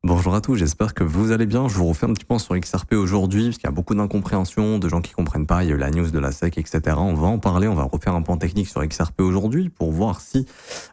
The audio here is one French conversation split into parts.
Bonjour à tous, j'espère que vous allez bien. Je vous refais un petit point sur XRP aujourd'hui, parce qu'il y a beaucoup d'incompréhension, de gens qui comprennent pas, il y a eu la news de la SEC, etc. On va en parler, on va refaire un point technique sur XRP aujourd'hui pour voir si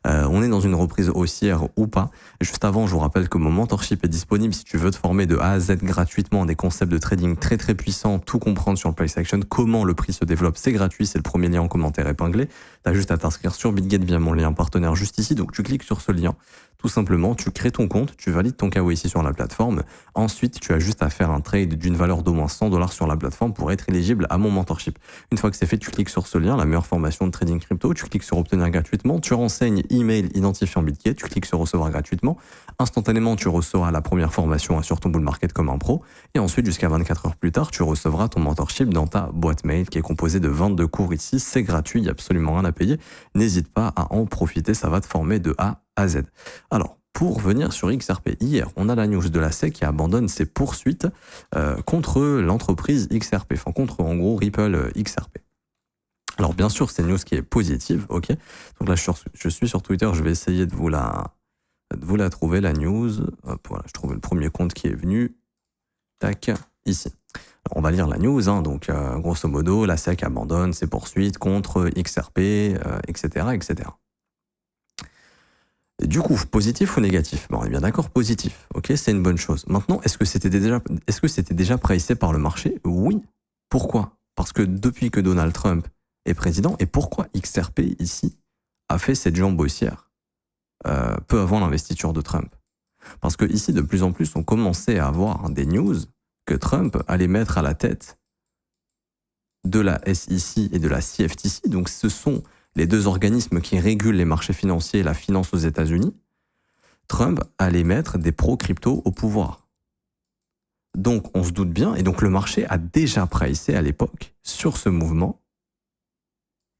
on est dans une reprise haussière ou pas. Juste avant, je vous rappelle que mon mentorship est disponible si tu veux te former de A à Z gratuitement à des concepts de trading très très puissants, tout comprendre sur le price action, comment le prix se développe, c'est gratuit, c'est le premier lien en commentaire épinglé. Tu as juste à t'inscrire sur BitGet via mon lien partenaire juste ici, donc tu cliques sur ce lien. Tout simplement, tu crées ton compte, tu valides ton KYC sur la plateforme. Ensuite, tu as juste à faire un trade d'une valeur d'au moins $100 sur la plateforme pour être éligible à mon mentorship. Une fois que c'est fait, tu cliques sur ce lien, la meilleure formation de trading crypto. Tu cliques sur obtenir gratuitement. Tu renseignes email identifiant BitGet. Tu cliques sur recevoir gratuitement. Instantanément, tu recevras la première formation sur ton bull market comme un pro. Et ensuite, jusqu'à 24 heures plus tard, tu recevras ton mentorship dans ta boîte mail qui est composée de 22 cours ici. C'est gratuit, il n'y a absolument rien à payer. N'hésite pas à en profiter, ça va te former de A à Z. Alors, pour venir sur XRP, hier, on a la news de la SEC qui abandonne ses poursuites contre l'entreprise XRP, enfin contre en gros Ripple XRP. Alors bien sûr, c'est une news qui est positive, ok. Donc là, je suis sur Twitter, je vais essayer de vous la trouver, la news. Hop, voilà, je trouve le premier compte qui est venu. Tac, ici. Alors, on va lire la news, hein, donc grosso modo, la SEC abandonne ses poursuites contre XRP, etc., etc. Et du coup, positif ou négatif? Bon, on est bien d'accord, positif. Ok, c'est une bonne chose. Maintenant, est-ce que c'était déjà pricé par le marché? Oui. Pourquoi? Parce que depuis que Donald Trump est président, et pourquoi XRP ici a fait cette jambe haussière peu avant l'investiture de Trump? Parce que ici, de plus en plus, on commençait à avoir des news que Trump allait mettre à la tête de la SEC et de la CFTC. Donc, ce sont les deux organismes qui régulent les marchés financiers et la finance aux États-Unis. Trump allait mettre des pro-crypto au pouvoir. Donc, on se doute bien, et donc le marché a déjà pricé à l'époque, sur ce mouvement,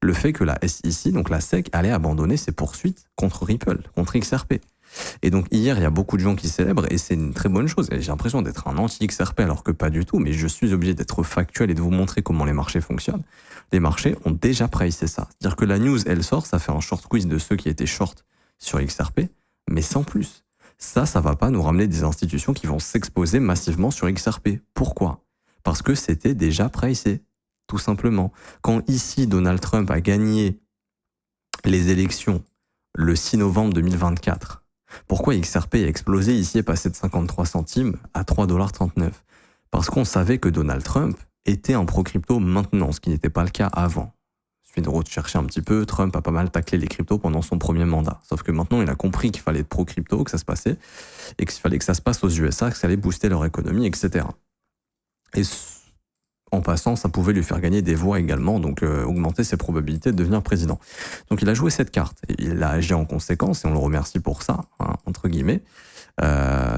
le fait que la SEC, donc la SEC, allait abandonner ses poursuites contre Ripple, contre XRP. Et donc hier, il y a beaucoup de gens qui célèbrent, et c'est une très bonne chose. Et j'ai l'impression d'être un anti-XRP, alors que pas du tout, mais je suis obligé d'être factuel et de vous montrer comment les marchés fonctionnent. Les marchés ont déjà pricé ça. C'est-à-dire que la news, elle sort, ça fait un short quiz de ceux qui étaient short sur XRP, mais sans plus. Ça va pas nous ramener des institutions qui vont s'exposer massivement sur XRP. Pourquoi? Parce que c'était déjà pricé, tout simplement. Quand ici, Donald Trump a gagné les élections le 6 novembre 2024, pourquoi XRP a explosé ici et passé de 53 centimes à 3,39 $? Parce qu'on savait que Donald Trump était un pro-crypto maintenant, ce qui n'était pas le cas avant. Il suffit de rechercher un petit peu, Trump a pas mal taclé les cryptos pendant son premier mandat. Sauf que maintenant, il a compris qu'il fallait être pro-crypto, que ça se passait, et qu'il fallait que ça se passe aux USA, que ça allait booster leur économie, etc. Et en passant, ça pouvait lui faire gagner des voix également, donc augmenter ses probabilités de devenir président. Donc il a joué cette carte, et il a agi en conséquence, et on le remercie pour ça, hein, entre guillemets.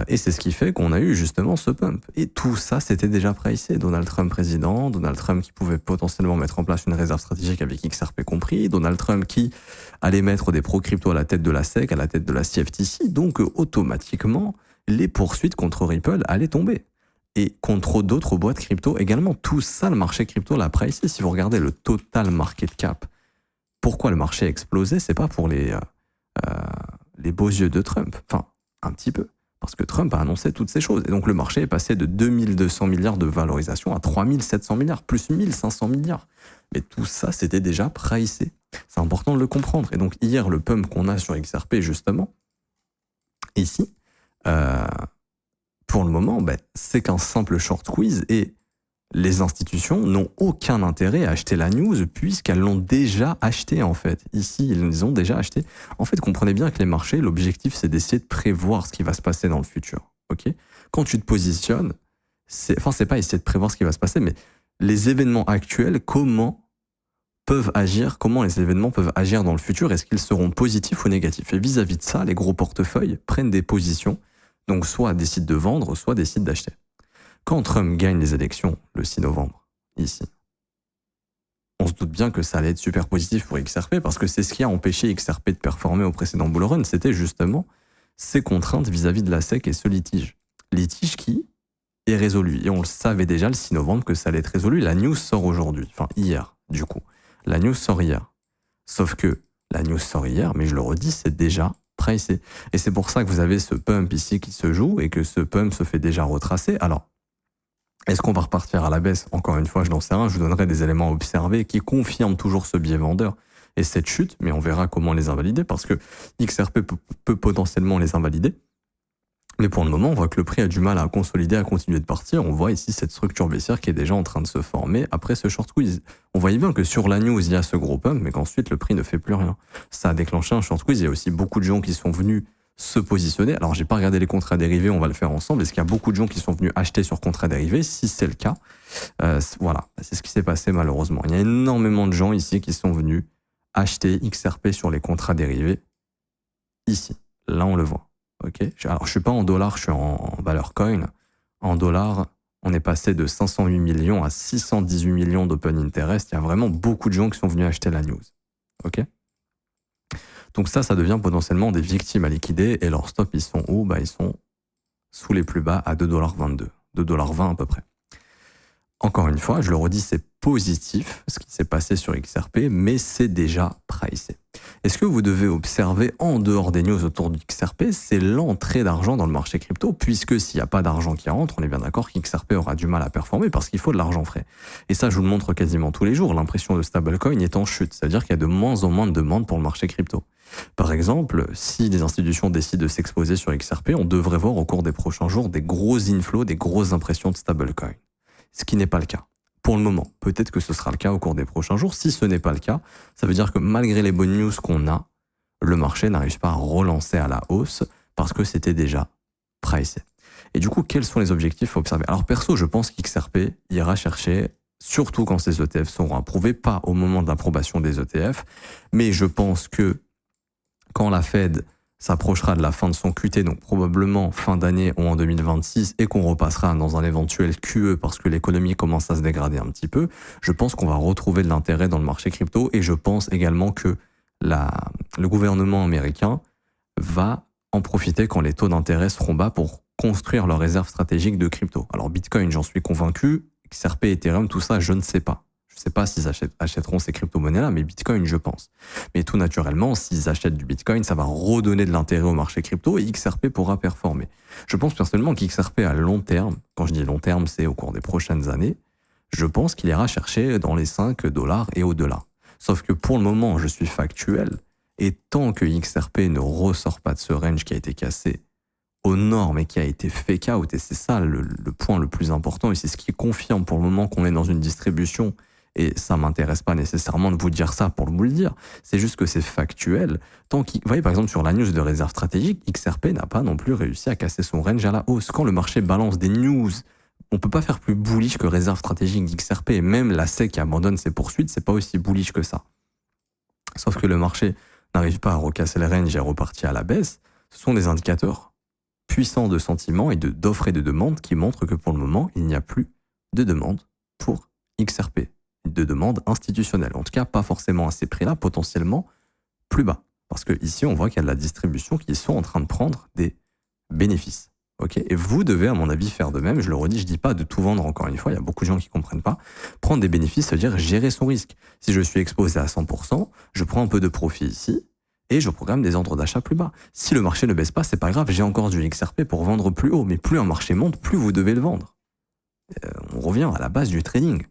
Et c'est ce qui fait qu'on a eu justement ce pump. Et tout ça, c'était déjà pricé. Donald Trump président, Donald Trump qui pouvait potentiellement mettre en place une réserve stratégique avec XRP compris, Donald Trump qui allait mettre des pro-crypto à la tête de la SEC, à la tête de la CFTC, donc automatiquement, les poursuites contre Ripple allaient tomber. Et contre d'autres boîtes crypto également. Tout ça, le marché crypto l'a pricé. Si vous regardez le total market cap, pourquoi le marché a explosé? C'est pas pour les beaux yeux de Trump. Enfin, un petit peu. Parce que Trump a annoncé toutes ces choses. Et donc le marché est passé de 2200 milliards de valorisation à 3700 milliards, plus 1500 milliards. Mais tout ça, c'était déjà pricé. C'est important de le comprendre. Et donc hier, le pump qu'on a sur XRP, justement, ici, pour le moment, c'est qu'un simple short quiz et les institutions n'ont aucun intérêt à acheter la news puisqu'elles l'ont déjà acheté en fait. Ici, ils les ont déjà acheté. En fait, comprenez bien que les marchés, l'objectif, c'est d'essayer de prévoir ce qui va se passer dans le futur. Ok ? Quand tu te positionnes, c'est pas essayer de prévoir ce qui va se passer, mais les événements actuels, comment les événements peuvent agir dans le futur, est-ce qu'ils seront positifs ou négatifs? Et vis-à-vis de ça, les gros portefeuilles prennent des positions. Donc, soit décide de vendre, soit décide d'acheter. Quand Trump gagne les élections le 6 novembre, ici, on se doute bien que ça allait être super positif pour XRP parce que c'est ce qui a empêché XRP de performer au précédent bull run, c'était justement ces contraintes vis-à-vis de la SEC et ce litige. Litige qui est résolu. Et on le savait déjà le 6 novembre que ça allait être résolu. La news sort aujourd'hui, enfin hier, du coup. La news sort hier. Sauf que la news sort hier, mais je le redis, c'est déjà pricé. Et c'est pour ça que vous avez ce pump ici qui se joue et que ce pump se fait déjà retracer. Alors, est-ce qu'on va repartir à la baisse? Encore une fois, je n'en sais rien. Je vous donnerai des éléments à observer qui confirment toujours ce biais vendeur et cette chute, mais on verra comment les invalider parce que XRP peut potentiellement les invalider. Mais pour le moment, on voit que le prix a du mal à consolider, à continuer de partir. On voit ici cette structure baissière qui est déjà en train de se former après ce short squeeze. On voyait bien que sur la news, il y a ce gros pump, mais qu'ensuite, le prix ne fait plus rien. Ça a déclenché un short squeeze. Il y a aussi beaucoup de gens qui sont venus se positionner. Alors, j'ai pas regardé les contrats dérivés, on va le faire ensemble. Est-ce qu'il y a beaucoup de gens qui sont venus acheter sur contrats dérivés? Si c'est le cas, voilà, c'est ce qui s'est passé malheureusement. Il y a énormément de gens ici qui sont venus acheter XRP sur les contrats dérivés. Ici, là, on le voit. Ok. Alors, je suis pas en dollars, je suis en valeur coin. En dollars, on est passé de 508 millions à 618 millions d'open interest. Il y a vraiment beaucoup de gens qui sont venus acheter la news. Ok. Donc ça devient potentiellement des victimes à liquider et leurs stops, ils sont où? Ils sont sous les plus bas à 2,22 $, 2,20 $ à peu près. Encore une fois, je le redis, c'est positif ce qui s'est passé sur XRP, mais c'est déjà pricé. Et ce que vous devez observer en dehors des news autour du XRP, c'est l'entrée d'argent dans le marché crypto, puisque s'il n'y a pas d'argent qui rentre, on est bien d'accord qu'XRP aura du mal à performer parce qu'il faut de l'argent frais. Et ça, je vous le montre quasiment tous les jours, l'impression de stablecoin est en chute, c'est-à-dire qu'il y a de moins en moins de demande pour le marché crypto. Par exemple, si des institutions décident de s'exposer sur XRP, on devrait voir au cours des prochains jours des gros inflows, des grosses impressions de stablecoin. Ce qui n'est pas le cas. Pour le moment, peut-être que ce sera le cas au cours des prochains jours. Si ce n'est pas le cas, ça veut dire que malgré les bonnes news qu'on a, le marché n'arrive pas à relancer à la hausse parce que c'était déjà pricé. Et du coup, quels sont les objectifs à observer? Alors perso, je pense qu'XRP ira chercher, surtout quand ces ETF seront approuvés, pas au moment de l'approbation des ETF, mais je pense que quand la Fed s'approchera de la fin de son QT, donc probablement fin d'année ou en 2026, et qu'on repassera dans un éventuel QE parce que l'économie commence à se dégrader un petit peu, je pense qu'on va retrouver de l'intérêt dans le marché crypto et je pense également que le gouvernement américain va en profiter quand les taux d'intérêt seront bas pour construire leurs réserves stratégiques de crypto. Alors Bitcoin, j'en suis convaincu, XRP, Ethereum, tout ça, je ne sais pas. Je ne sais pas s'ils achèteront ces crypto-monnaies-là, mais Bitcoin, je pense. Mais tout naturellement, s'ils achètent du Bitcoin, ça va redonner de l'intérêt au marché crypto et XRP pourra performer. Je pense personnellement qu'XRP à long terme, quand je dis long terme, c'est au cours des prochaines années, je pense qu'il ira chercher dans les 5 $ et au-delà. Sauf que pour le moment, je suis factuel, et tant que XRP ne ressort pas de ce range qui a été cassé aux normes et qui a été fake out, et c'est ça le point le plus important, et c'est ce qui confirme pour le moment qu'on est dans une distribution. Et ça m'intéresse pas nécessairement de vous dire ça pour vous le dire. C'est juste que c'est factuel. Vous voyez, par exemple, sur la news de réserve stratégique, XRP n'a pas non plus réussi à casser son range à la hausse. Quand le marché balance des news, on peut pas faire plus bullish que réserve stratégique d'XRP. Et même la SEC qui abandonne ses poursuites, c'est pas aussi bullish que ça. Sauf que le marché n'arrive pas à recasser le range et à repartir à la baisse. Ce sont des indicateurs puissants de sentiments et d'offres et de demandes qui montrent que pour le moment, il n'y a plus de demande pour XRP. De demande institutionnelle. En tout cas, pas forcément à ces prix-là, potentiellement plus bas. Parce que ici, on voit qu'il y a de la distribution qui sont en train de prendre des bénéfices. Okay, et vous devez, à mon avis, faire de même. Je le redis, je dis pas de tout vendre encore une fois. Il y a beaucoup de gens qui comprennent pas. Prendre des bénéfices, ça veut dire gérer son risque. Si je suis exposé à 100%, je prends un peu de profit ici et je programme des ordres d'achat plus bas. Si le marché ne baisse pas, c'est pas grave. J'ai encore du XRP pour vendre plus haut. Mais plus un marché monte, plus vous devez le vendre. On revient à la base du trading.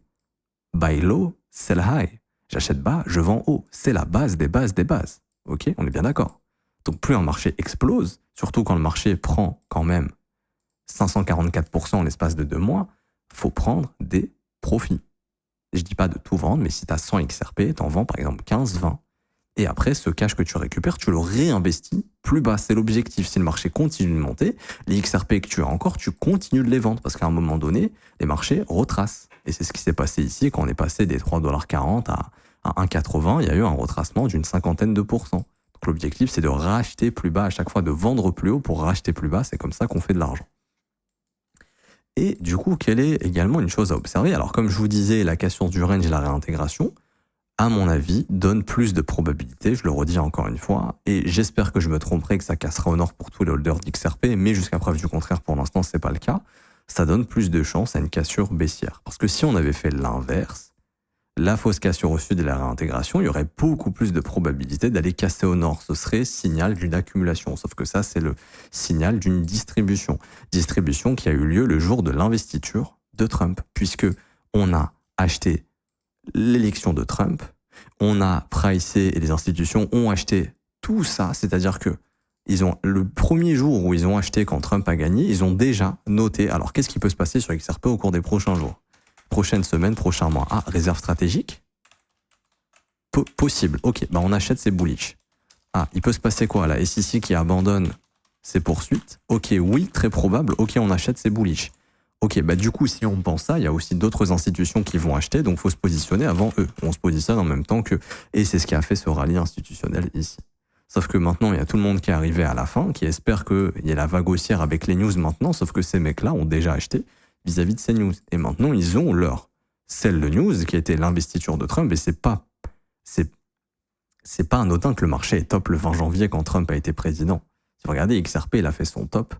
Buy low, sell high. J'achète bas, je vends haut. C'est la base des bases des bases. Ok, on est bien d'accord. Donc plus un marché explose, surtout quand le marché prend quand même 544% en l'espace de 2 mois, faut prendre des profits. Je dis pas de tout vendre, mais si tu as 100 XRP, t'en vends par exemple 15, 20. Et après, ce cash que tu récupères, tu le réinvestis plus bas. C'est l'objectif. Si le marché continue de monter, les XRP que tu as encore, tu continues de les vendre. Parce qu'à un moment donné, les marchés retracent. Et c'est ce qui s'est passé ici quand on est passé des 3,40 $ à 1,80. Il y a eu un retracement d'une 50%. Donc l'objectif, c'est de racheter plus bas à chaque fois, de vendre plus haut pour racheter plus bas. C'est comme ça qu'on fait de l'argent. Et du coup, quelle est également une chose à observer? Alors comme je vous disais, la cassure du range et la réintégration, à mon avis, donne plus de probabilité, je le redis encore une fois, et j'espère que je me tromperai, que ça cassera au nord pour tous les holders d'XRP, mais jusqu'à preuve du contraire, pour l'instant, c'est pas le cas. Ça donne plus de chances à une cassure baissière. Parce que si on avait fait l'inverse, la fausse cassure au sud et la réintégration, il y aurait beaucoup plus de probabilité d'aller casser au nord. Ce serait signal d'une accumulation. Sauf que ça, c'est le signal d'une distribution. Distribution qui a eu lieu le jour de l'investiture de Trump, puisque on a acheté l'élection de Trump, on a pricé et les institutions ont acheté tout ça, c'est-à-dire que le premier jour où ils ont acheté quand Trump a gagné, ils ont déjà noté. Alors, qu'est-ce qui peut se passer sur XRP au cours des prochains jours, prochaines semaines, prochains mois? Ah, réserve stratégique? Possible. Ok, bah on achète ces bullish. Ah, il peut se passer quoi? La SEC qui abandonne ses poursuites? Ok, oui, très probable. Ok, on achète ces bullish. Ok, bah du coup, si on pense ça, il y a aussi d'autres institutions qui vont acheter, donc faut se positionner avant eux. On se positionne en même temps que... Et c'est ce qui a fait ce rallye institutionnel ici. Sauf que maintenant, il y a tout le monde qui est arrivé à la fin, qui espère qu'il y ait la vague haussière avec les news maintenant, sauf que ces mecs-là ont déjà acheté vis-à-vis de ces news. Et maintenant, ils ont leur sell de news, qui était l'investiture de Trump, et c'est pas anodin que le marché est top le 20 janvier quand Trump a été président. Si vous regardez, XRP, il a fait son top.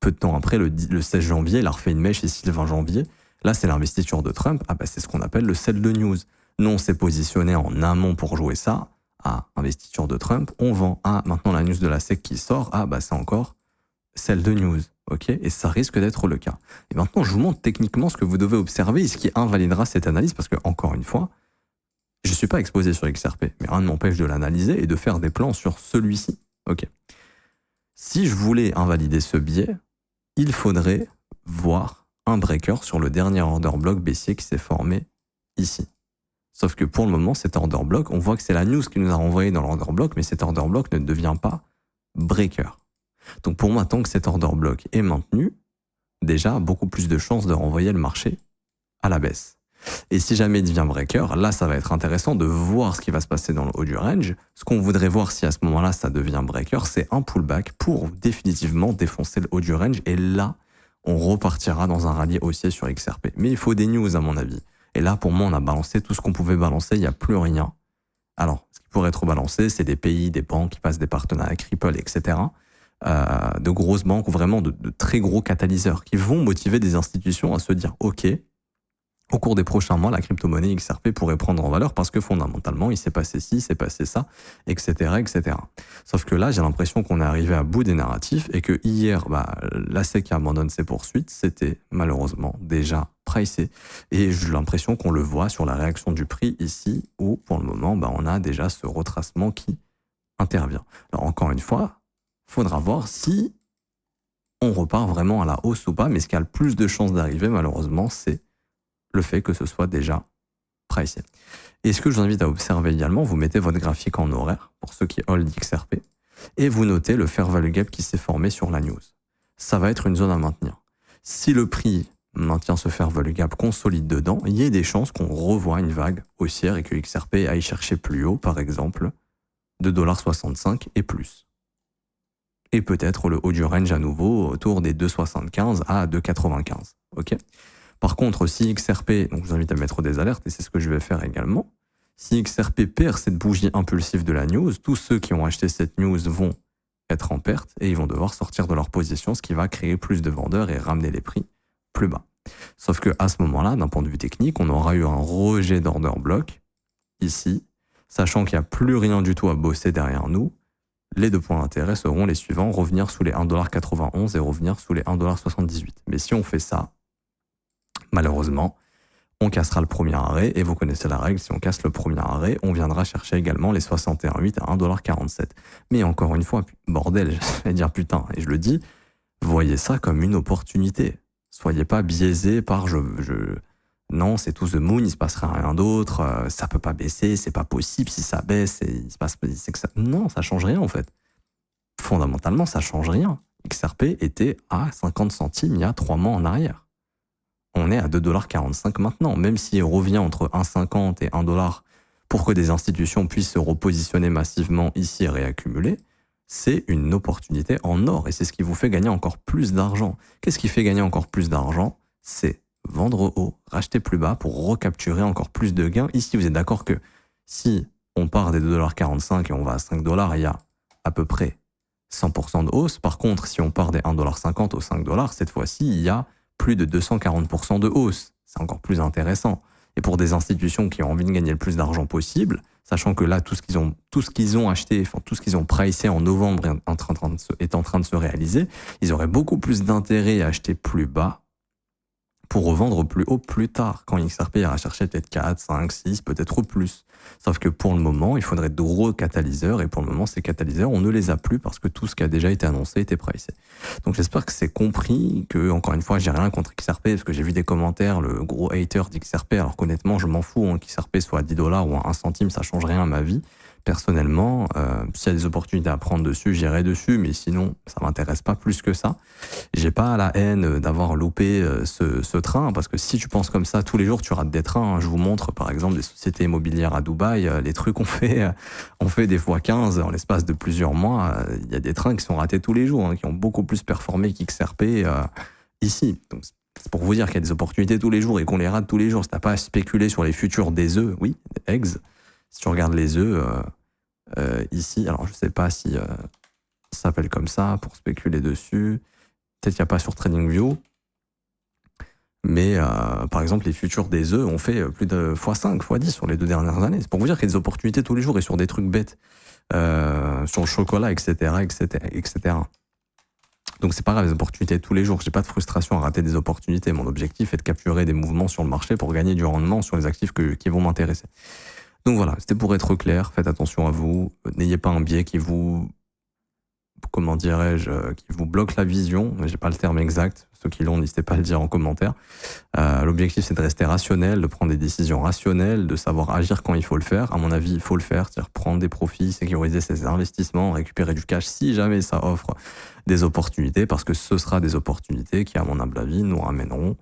Peu de temps après, le 16 janvier, il a refait une mèche ici le 20 janvier. Là, c'est l'investiture de Trump. Ah bah, c'est ce qu'on appelle le sell de news. Nous, on s'est positionné en amont pour jouer ça. Ah, investiture de Trump, on vend. Ah, maintenant la news de la SEC qui sort. Ah, bah c'est encore celle de news. Ok, et ça risque d'être le cas. Et maintenant, je vous montre techniquement ce que vous devez observer et ce qui invalidera cette analyse, parce que, encore une fois, je ne suis pas exposé sur XRP, mais rien ne m'empêche de l'analyser et de faire des plans sur celui-ci. Ok. Si je voulais invalider ce biais, il faudrait voir un breaker sur le dernier order block baissier qui s'est formé ici. Sauf que pour le moment, cet order block, on voit que c'est la news qui nous a renvoyé dans l'order block, mais cet order block ne devient pas breaker. Donc pour moi, tant que cet order block est maintenu, déjà, beaucoup plus de chances de renvoyer le marché à la baisse. Et si jamais il devient breaker, là, ça va être intéressant de voir ce qui va se passer dans le haut du range. Ce qu'on voudrait voir si à ce moment-là, ça devient breaker, c'est un pullback pour définitivement défoncer le haut du range. Et là, on repartira dans un rallye haussier sur XRP. Mais il faut des news, à mon avis. Et là, pour moi, on a balancé tout ce qu'on pouvait balancer. Il n'y a plus rien. Alors, ce qui pourrait être balancé, c'est des pays, des banques qui passent des partenariats avec Ripple, etc. De grosses banques, vraiment de très gros catalyseurs qui vont motiver des institutions à se dire « Ok, au cours des prochains mois, la crypto-monnaie XRP pourrait prendre en valeur parce que fondamentalement, il s'est passé ci, il s'est passé ça, etc., etc. » Sauf que là, j'ai l'impression qu'on est arrivé à bout des narratifs et que hier, la SEC qui abandonne ses poursuites, c'était malheureusement déjà pricé. Et j'ai l'impression qu'on le voit sur la réaction du prix ici, où pour le moment, on a déjà ce retracement qui intervient. Alors encore une fois, faudra voir si on repart vraiment à la hausse ou pas, mais ce qui a le plus de chances d'arriver, malheureusement, c'est le fait que ce soit déjà pricé. Et ce que je vous invite à observer également, vous mettez votre graphique en horaire, pour ceux qui hold XRP, et vous notez le fair value gap qui s'est formé sur la news. Ça va être une zone à maintenir. Si le prix maintient ce fair value gap, consolide dedans, il y a des chances qu'on revoie une vague haussière et que XRP aille chercher plus haut, par exemple, de $65 et plus. Et peut-être le haut du range à nouveau autour des 2,75 à 2,95. Ok ? Par contre, si XRP, donc je vous invite à mettre des alertes, et c'est ce que je vais faire également, si XRP perd cette bougie impulsive de la news, tous ceux qui ont acheté cette news vont être en perte et ils vont devoir sortir de leur position, ce qui va créer plus de vendeurs et ramener les prix plus bas. Sauf que à ce moment-là, d'un point de vue technique, on aura eu un rejet d'order block ici, sachant qu'il n'y a plus rien du tout à bosser derrière nous. Les deux points d'intérêt seront les suivants, revenir sous les 1,91$ et revenir sous les 1,78$. Mais si on fait ça, malheureusement, on cassera le premier arrêt, et vous connaissez la règle, si on casse le premier arrêt, on viendra chercher également les 61,8 à 1,47$. Mais encore une fois, bordel, je vais dire putain, et je le dis, voyez ça comme une opportunité. Soyez pas biaisés par non, c'est tout the moon, il se passera rien d'autre, ça peut pas baisser, c'est pas possible, si ça baisse, il se passe, c'est que ça... Non, ça change rien en fait. Fondamentalement, ça change rien. XRP était à 50 centimes il y a 3 mois en arrière. On est à 2,45$ maintenant, même s'il revient entre 1,50 et 1$ pour que des institutions puissent se repositionner massivement ici et réaccumuler, c'est une opportunité en or et c'est ce qui vous fait gagner encore plus d'argent. Qu'est-ce qui fait gagner encore plus d'argent? C'est vendre haut, racheter plus bas pour recapturer encore plus de gains. Ici, vous êtes d'accord que si on part des 2,45$ et on va à 5$, il y a à peu près 100% de hausse. Par contre, si on part des 1,50$ aux 5$, cette fois-ci, il y a plus de 240% de hausse. C'est encore plus intéressant. Et et pour des institutions qui ont envie de gagner le plus d'argent possible, sachant que là, tout ce qu'ils ont acheté, enfin, tout ce qu'ils ont pricé en novembre est en train de se réaliser, ils auraient beaucoup plus d'intérêt à acheter plus bas pour revendre plus haut plus tard, quand XRP ira chercher peut-être 4, 5, 6, peut-être plus. Sauf que pour le moment, il faudrait de gros catalyseurs, et pour le moment, ces catalyseurs, on ne les a plus parce que tout ce qui a déjà été annoncé était pricé. Donc j'espère que c'est compris, que, encore une fois, j'ai rien contre XRP, parce que j'ai vu des commentaires, le gros hater d'XRP, alors qu'honnêtement, je m'en fous, qu'XRP soit à 10 $ ou à 1 centime, ça change rien à ma vie. Personnellement, s'il y a des opportunités à prendre dessus, j'irai dessus, mais sinon, ça m'intéresse pas plus que ça. J'ai pas la haine d'avoir loupé ce train, parce que si tu penses comme ça, tous les jours, tu rates des trains. Je vous montre, par exemple, des sociétés immobilières à Dubaï, les trucs on fait des fois 15 en l'espace de plusieurs mois. Il y a des trains qui sont ratés tous les jours, qui ont beaucoup plus performé qu'XRP ici. Donc, c'est pour vous dire qu'il y a des opportunités tous les jours et qu'on les rate tous les jours. Si t'as pas à spéculer sur les futurs des œufs, oui, des eggs. Si tu regardes les œufs ici, alors je sais pas si ça s'appelle comme ça pour spéculer dessus. Peut-être qu'il n'y a pas sur TradingView. Mais par exemple, les futurs des œufs ont fait plus de x5, x10 sur les 2 dernières années. C'est pour vous dire qu'il y a des opportunités tous les jours et sur des trucs bêtes. Sur le chocolat, etc., etc., etc. Donc c'est pas grave, les opportunités tous les jours. J'ai pas de frustration à rater des opportunités. Mon objectif est de capturer des mouvements sur le marché pour gagner du rendement sur les actifs qui vont m'intéresser. Donc voilà, c'était pour être clair. Faites attention à vous. N'ayez pas un biais qui vous, comment dirais-je, qui vous bloque la vision. J'ai pas le terme exact. Ceux qui l'ont, n'hésitez pas à le dire en commentaire. L'objectif, c'est de rester rationnel, de prendre des décisions rationnelles, de savoir agir quand il faut le faire. À mon avis, il faut le faire, c'est-à-dire prendre des profits, sécuriser ses investissements, récupérer du cash si jamais ça offre des opportunités, parce que ce sera des opportunités qui, à mon humble avis, nous ramèneront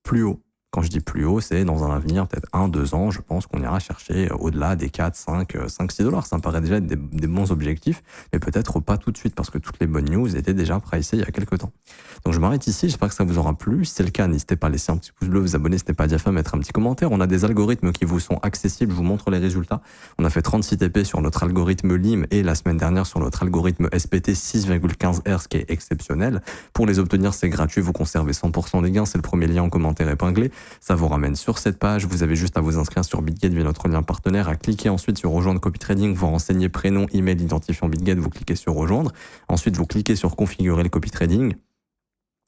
plus haut. Quand je dis plus haut, c'est dans un avenir, peut-être 1, 2 ans, je pense qu'on ira chercher au-delà des 4, 5, 6 $. Ça me paraît déjà être des bons objectifs, mais peut-être pas tout de suite, parce que toutes les bonnes news étaient déjà pricées il y a quelques temps. Donc je m'arrête ici, j'espère que ça vous aura plu. Si c'est le cas, n'hésitez pas à laisser un petit pouce bleu, vous abonner si ce n'est pas déjà fait, mettre un petit commentaire. On a des algorithmes qui vous sont accessibles, je vous montre les résultats. On a fait 36 TP sur notre algorithme LIM et la semaine dernière sur notre algorithme SPT 6,15 Hz, qui est exceptionnel. Pour les obtenir, c'est gratuit, vous conservez 100% des gains, c'est le premier lien en commentaire épinglé. Ça vous ramène sur cette page, vous avez juste à vous inscrire sur BitGet via notre lien partenaire, à cliquer ensuite sur rejoindre Copy Trading, vous renseignez prénom, email, identifiant BitGet, vous cliquez sur rejoindre. Ensuite, vous cliquez sur configurer le Copy Trading.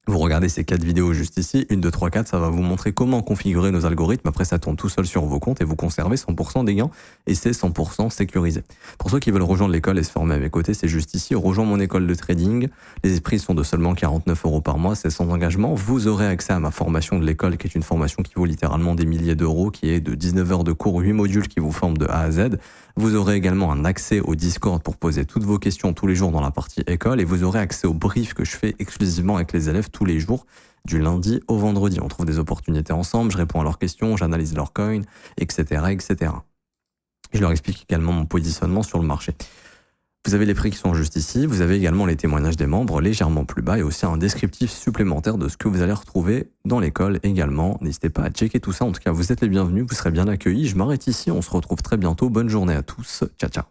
Vous regardez ces 4 vidéos juste ici, 1, 2, 3, 4, ça va vous montrer comment configurer nos algorithmes. Après, ça tourne tout seul sur vos comptes et vous conservez 100% des gains et c'est 100% sécurisé. Pour ceux qui veulent rejoindre l'école et se former à mes côtés, c'est juste ici, rejoins mon école de trading. Les prix sont de seulement 49 € par mois, c'est sans engagement. Vous aurez accès à ma formation de l'école qui est une formation qui vaut littéralement des milliers d'euros, qui est de 19 heures de cours, 8 modules qui vous forment de A à Z. Vous aurez également un accès au Discord pour poser toutes vos questions tous les jours dans la partie école et vous aurez accès au brief que je fais exclusivement avec les élèves tous les jours du lundi au vendredi. On trouve des opportunités ensemble, je réponds à leurs questions, j'analyse leurs coins, etc., etc. Je leur explique également mon positionnement sur le marché. Vous avez les prix qui sont juste ici, vous avez également les témoignages des membres légèrement plus bas et aussi un descriptif supplémentaire de ce que vous allez retrouver dans l'école également. N'hésitez pas à checker tout ça, en tout cas vous êtes les bienvenus, vous serez bien accueillis. Je m'arrête ici, on se retrouve très bientôt, bonne journée à tous, ciao ciao.